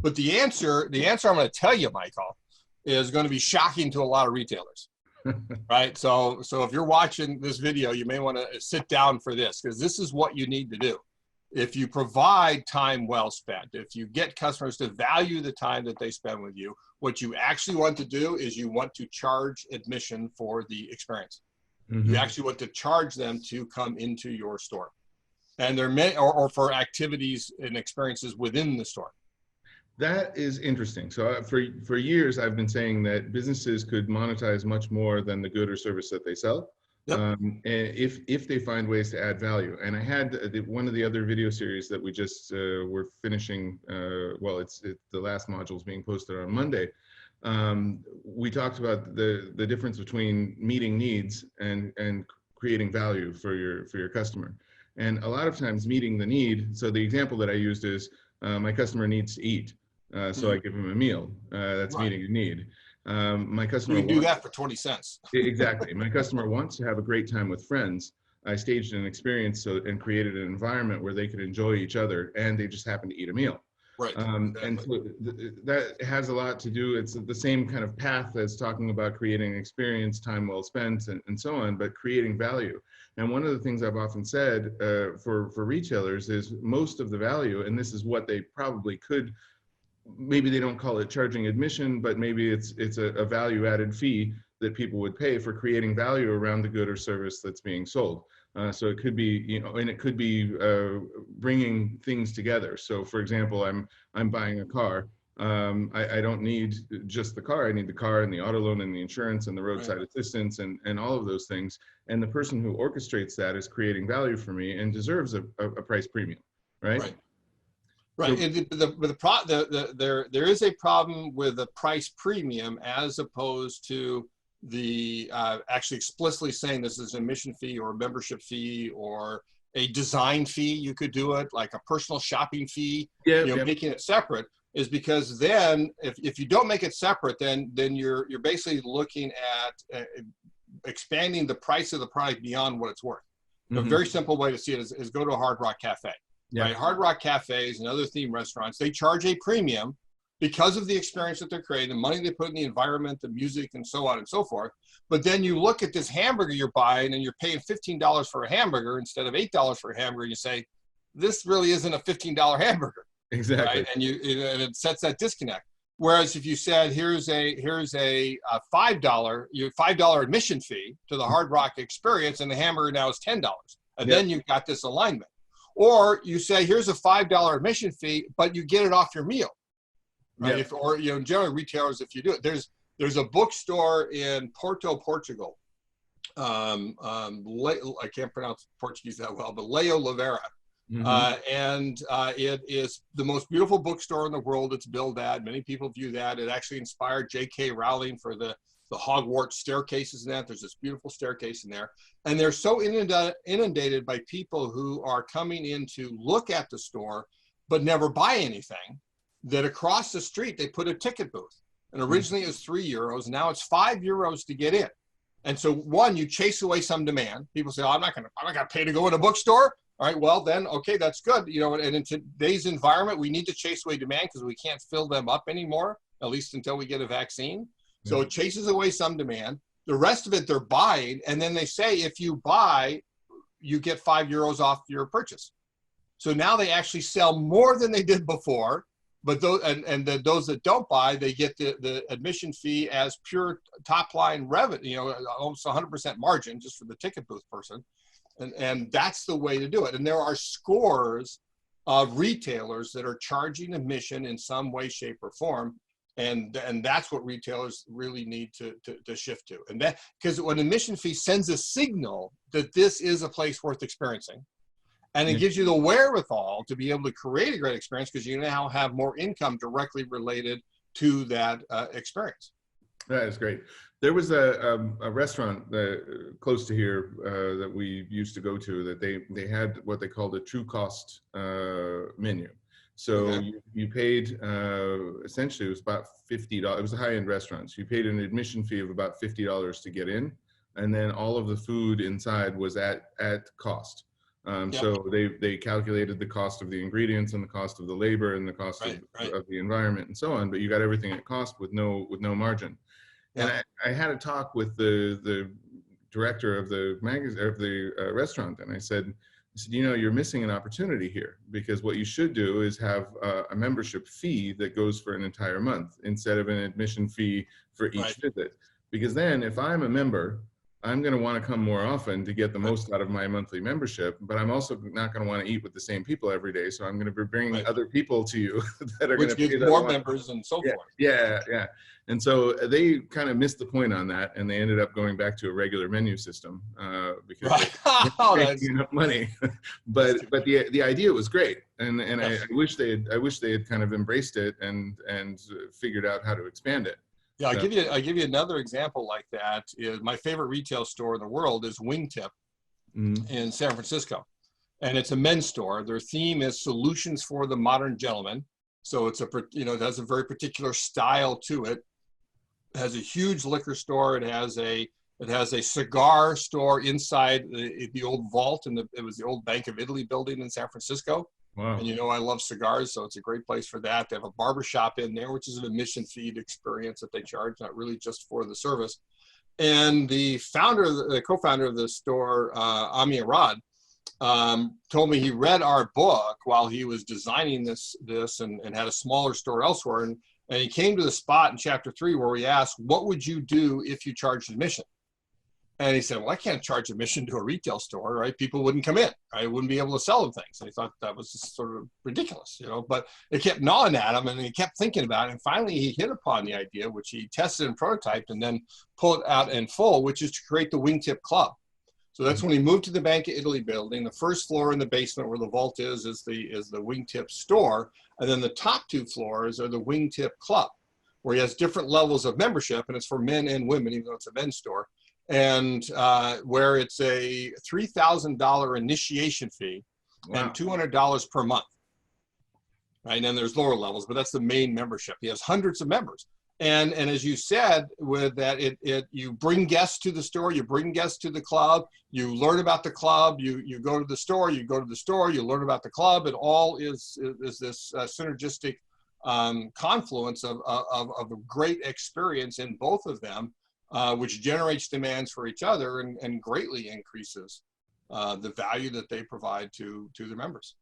But the answer I'm going to tell you, Michael, is going to be shocking to a lot of retailers. Right. So if you're watching this video, you may want to sit down for this, because this is what you need to do. If you provide time well spent, if you get customers to value the time that they spend with you, what you actually want to do is you want to charge admission for the experience. You actually want to charge them to come into your store. And there may, or for activities and experiences within the store. That is interesting. So for years, I've been saying that businesses could monetize much more than the good or service that they sell. Yep. And if they find ways to add value. And I had one of the other video series that we just were finishing, well, the last module is being posted on Monday. We talked about the difference between meeting needs and creating value for your customer. And a lot of times meeting the need, so the example that I used is my customer needs to eat. So I give him a meal. That's right. Meeting a need. My customer we do that for 20 cents. Exactly. My customer wants to have a great time with friends. I staged an experience and created an environment where they could enjoy each other, and they just happen to eat a meal. Right. Exactly. And so that has a lot to do. It's the same kind of path as talking about creating experience, time well spent, and so on, but creating value. And one of the things I've often said for retailers is most of the value, and this is what they probably could, maybe they don't call it charging admission, but maybe it's a value added fee that people would pay for creating value around the good or service that's being sold. So it could be, and it could be bringing things together. So for example, I'm buying a car. I don't need just the car. I need the car and the auto loan and the insurance and the roadside assistance and all of those things. And the person who orchestrates that is creating value for me and deserves a price premium, right? Right. So, there is a problem with the price premium as opposed to the actually explicitly saying this is an admission fee or a membership fee or a design fee. You could do it like a personal shopping fee. Making it separate is because then if you don't make it separate, then you're basically looking at expanding the price of the product beyond what it's worth. A very simple way to see it is go to a Hard Rock Cafe. Yeah. Right? Hard Rock Cafes and other themed restaurants, they charge a premium because of the experience that they're creating, the money they put in the environment, the music, and so on and so forth. But then you look at this hamburger you're buying and you're paying $15 for a hamburger instead of $8 for a hamburger, and you say, this really isn't a $15 hamburger. Exactly. Right? And it sets that disconnect. Whereas if you said, here's a $5 admission fee to the Hard Rock experience, and the hamburger now is $10, and then you've got this alignment. Or you say, here's a $5 admission fee, but you get it off your meal. Right? Yep. Or generally retailers, if you do it, there's a bookstore in Porto, Portugal. I can't pronounce Portuguese that well, but Leo Oliveira. And it is the most beautiful bookstore in the world. It's billed at. Many people view that. It actually inspired J.K. Rowling for the Hogwarts staircases and that. There's this beautiful staircase in there. And they're so inundated by people who are coming in to look at the store, but never buy anything, that across the street, they put a ticket booth. And originally it was €3. Now it's €5 to get in. And so one, you chase away some demand. People say, oh, I'm not gonna pay to go in a bookstore. All right, well then, okay, that's good. And in today's environment, we need to chase away demand because we can't fill them up anymore, at least until we get a vaccine. So it chases away some demand. The rest of it they're buying, and then they say if you buy, you get €5 off your purchase. So now they actually sell more than they did before, but those those that don't buy, they get the admission fee as pure top line revenue, almost 100% margin just for the ticket booth person, and that's the way to do it. And there are scores of retailers that are charging admission in some way, shape, or form. And that's what retailers really need to shift to. And that, because when admission fee sends a signal that this is a place worth experiencing, and it gives you the wherewithal to be able to create a great experience because you now have more income directly related to that experience. That is great. There was a restaurant close to here that we used to go to that they had what they called a true cost menu. So you paid, essentially it was about $50. It was a high-end restaurant. So you paid an admission fee of about $50 to get in. And then all of the food inside was at cost. Yep. So they calculated the cost of the ingredients and the cost of the labor and the cost Right, right. of the environment and so on, but you got everything at cost with no margin. And Yep. I had a talk with the director of the magazine, of the restaurant, and I said, you know, you're missing an opportunity here, because what you should do is have a membership fee that goes for an entire month instead of an admission fee for each Right. visit. Because then if I'm a member, I'm going to want to come more often to get the Right. most out of my monthly membership, but I'm also not going to want to eat with the same people every day. So I'm going to be bringing Right. other people to you that are going Which to gives pay that more one. members and so Yeah, forth. yeah. And so they kind of missed the point on that, and they ended up going back to a regular menu system because Right. they Oh, weren't that's, making enough money. that's but the idea was great, and I yes. wish they had kind of embraced it and figured out how to expand it. Yeah, So, I'll give you another example like that. Is my favorite retail store in the world is Wingtip in San Francisco. And it's a men's store. Their theme is solutions for the modern gentleman. So it's it has a very particular style to it. It has a huge liquor store. It has a cigar store inside the old vault, and it was the old Bank of Italy building in San Francisco. wow. And you know I love cigars, so it's a great place for that. They have a barber shop in there, which is an admission fee experience that they charge, not really just for the service. And the co-founder of the store, Ami Arad, told me he read our book while he was designing this and had a smaller store elsewhere. And he came to the spot in chapter 3 where we asked, what would you do if you charged admission? And he said, well, I can't charge admission to a retail store, right? People wouldn't come in. I wouldn't be able to sell them things. And he thought that was just sort of ridiculous, but it kept gnawing at him, and he kept thinking about it. And finally he hit upon the idea, which he tested and prototyped and then pulled out in full, which is to create the Wingtip Club. So that's when he moved to the Bank of Italy building. The first floor in the basement where the vault is the Wingtip store. And then the top 2 floors are the Wingtip Club, where he has different levels of membership, and it's for men and women, even though it's a men's store. And where it's a $3,000 initiation fee and $200 per month. Right, and then there's lower levels, but that's the main membership. He has hundreds of members. And as you said, with that, you bring guests to the store, you bring guests to the club, you learn about the club, you go to the store, you learn about the club. It all is this synergistic confluence of a great experience in both of them, which generates demands for each other and greatly increases the value that they provide to their members.